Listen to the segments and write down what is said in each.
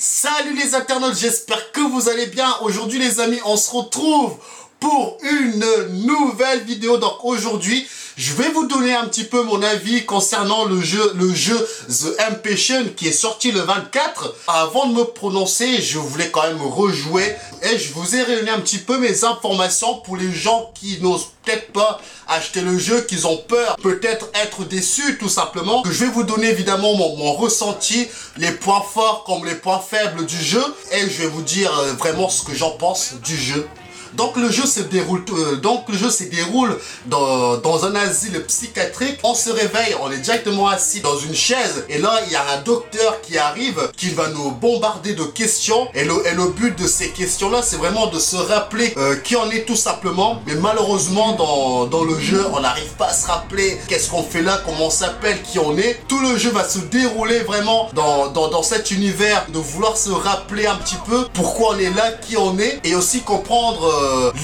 Salut les internautes, j'espère que vous allez bien. Aujourd'hui les amis, on se retrouve pour une nouvelle vidéo. Donc aujourd'hui, je vais vous donner un petit peu mon avis concernant le jeu The Impatient qui est sorti le 24. Avant de me prononcer, je voulais quand même rejouer et je vous ai réuni un petit peu mes informations pour les gens qui n'osent peut-être pas acheter le jeu, qui ont peur, peut-être être déçus tout simplement. Je vais vous donner évidemment mon ressenti, les points forts comme les points faibles du jeu et je vais vous dire vraiment ce que j'en pense du jeu. Donc le jeu se déroule, dans un asile psychiatrique. On se réveille, on est directement assis dans une chaise et là il y a un docteur qui arrive, qui va nous bombarder de questions et le but de ces questions là c'est vraiment de se rappeler qui on est tout simplement. Mais malheureusement dans le jeu on n'arrive pas à se rappeler qu'est-ce qu'on fait là, comment on s'appelle, qui on est. Tout le jeu va se dérouler vraiment dans cet univers de vouloir se rappeler un petit peu pourquoi on est là, qui on est et aussi comprendre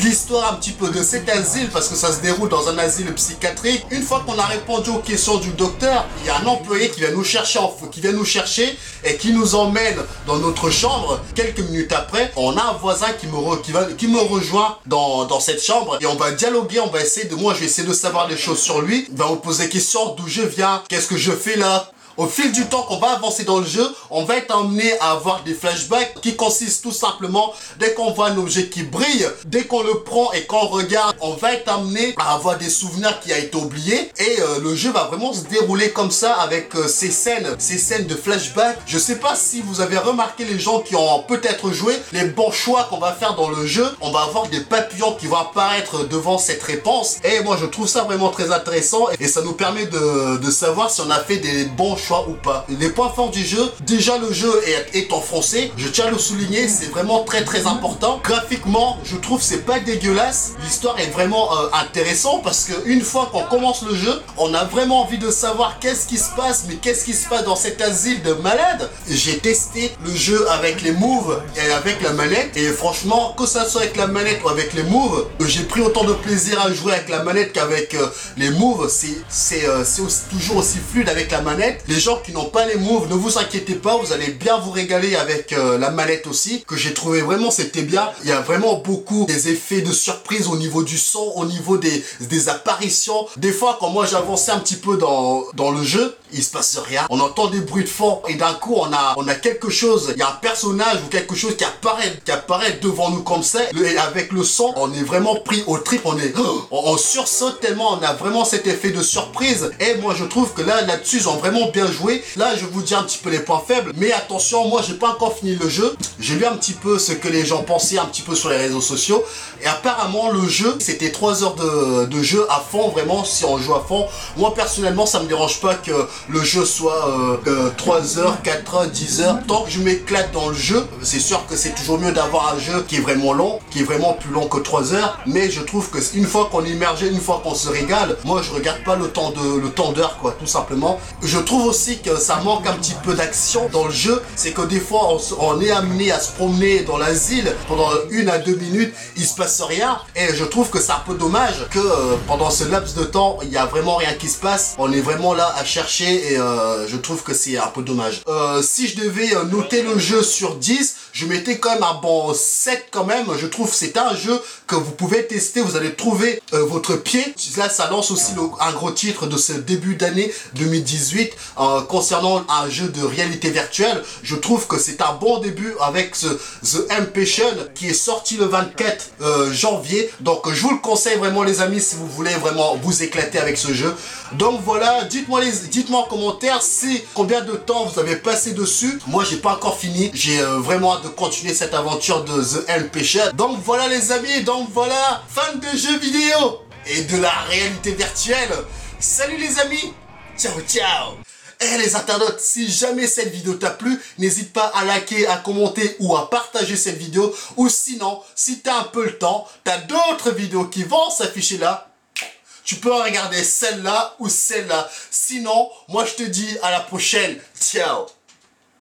l'histoire un petit peu de cet asile parce que ça se déroule dans un asile psychiatrique. Une fois qu'on a répondu aux questions du docteur, il y a un employé qui vient nous chercher et qui nous emmène dans notre chambre. Quelques minutes après, on a un voisin qui me rejoint dans cette chambre et on va dialoguer, on va essayer de, moi je vais essayer de savoir des choses sur lui. Il va me poser des questions, d'où je viens, qu'est-ce que je fais là. Au fil du temps qu'on va avancer dans le jeu, on va être amené à avoir des flashbacks qui consistent tout simplement, dès qu'on voit un objet qui brille, dès qu'on le prend et qu'on regarde, on va être amené à avoir des souvenirs qui a été oublié et le jeu va vraiment se dérouler comme ça avec ces scènes de flashbacks. Je sais pas si vous avez remarqué, les gens qui ont peut-être joué, les bons choix qu'on va faire dans le jeu, on va avoir des papillons qui vont apparaître devant cette réponse et moi je trouve ça vraiment très intéressant et ça nous permet de savoir si on a fait des bons choix ou pas. Les points forts du jeu, déjà le jeu est en français, je tiens à le souligner, c'est vraiment très important. Graphiquement, je trouve c'est pas dégueulasse, l'histoire est vraiment intéressante parce que une fois qu'on commence le jeu, on a vraiment envie de savoir qu'est-ce qui se passe, mais qu'est-ce qui se passe dans cet asile de malades. J'ai testé le jeu avec les moves et avec la manette et franchement, que ça soit avec la manette ou avec les moves, j'ai pris autant de plaisir à jouer avec la manette qu'avec les moves. C'est toujours aussi fluide avec la manette. Les gens qui n'ont pas les moves, ne vous inquiétez pas, vous allez bien vous régaler avec la manette aussi, que j'ai trouvé vraiment c'était bien. Il y a vraiment beaucoup des effets de surprise au niveau du son, au niveau des apparitions. Des fois quand moi j'avançais un petit peu dans le jeu, il se passe rien. On entend des bruits de fond et d'un coup on a quelque chose, il y a un personnage ou quelque chose qui apparaît devant nous comme ça. Et avec le son, on est vraiment pris au trip, on sursaute tellement, on a vraiment cet effet de surprise. Et moi je trouve que là-dessus ils ont vraiment bien joué. Là je vous dis un petit peu les points faibles, mais attention, moi j'ai pas encore fini le jeu. J'ai vu un petit peu ce que les gens pensaient un petit peu sur les réseaux sociaux et apparemment le jeu c'était 3 heures de jeu à fond, vraiment si on joue à fond. Moi personnellement ça me dérange pas que le jeu soit 3 heures, 4 heures, 10 heures, tant que je m'éclate dans le jeu. C'est sûr que c'est toujours mieux d'avoir un jeu qui est vraiment long, qui est vraiment plus long que 3 heures, mais je trouve que une fois qu'on est immergé, une fois qu'on se régale, moi je regarde pas le temps d'heure quoi, tout simplement. Je trouve aussi que ça manque un petit peu d'action dans le jeu, c'est que des fois on est amené à se promener dans l'asile pendant 1 à 2 minutes, il se passe rien et je trouve que c'est un peu dommage que pendant ce laps de temps il y a vraiment rien qui se passe, on est vraiment là à chercher et je trouve que c'est un peu dommage. Si je devais noter le jeu sur 10, je mettais quand même un bon 7 quand même. Je trouve que c'est un jeu que vous pouvez tester, vous allez trouver votre pied. Là ça lance aussi un gros titre de ce début d'année 2018 concernant un jeu de réalité virtuelle. Je trouve que c'est un bon début avec ce The Impatient qui est sorti le 24 janvier. Donc je vous le conseille vraiment les amis si vous voulez vraiment vous éclater avec ce jeu. Donc voilà, dites-moi en commentaire combien de temps vous avez passé dessus. Moi j'ai pas encore fini, j'ai vraiment hâte de continuer cette aventure de The Impatient. Donc voilà les amis, donc voilà, fans de jeux vidéo et de la réalité virtuelle. Salut les amis, ciao ciao. Et les internautes, si jamais cette vidéo t'a plu, n'hésite pas à liker, à commenter ou à partager cette vidéo. Ou sinon, si t'as un peu le temps, t'as d'autres vidéos qui vont s'afficher là. Tu peux regarder celle-là ou celle-là. Sinon, moi je te dis à la prochaine. Ciao.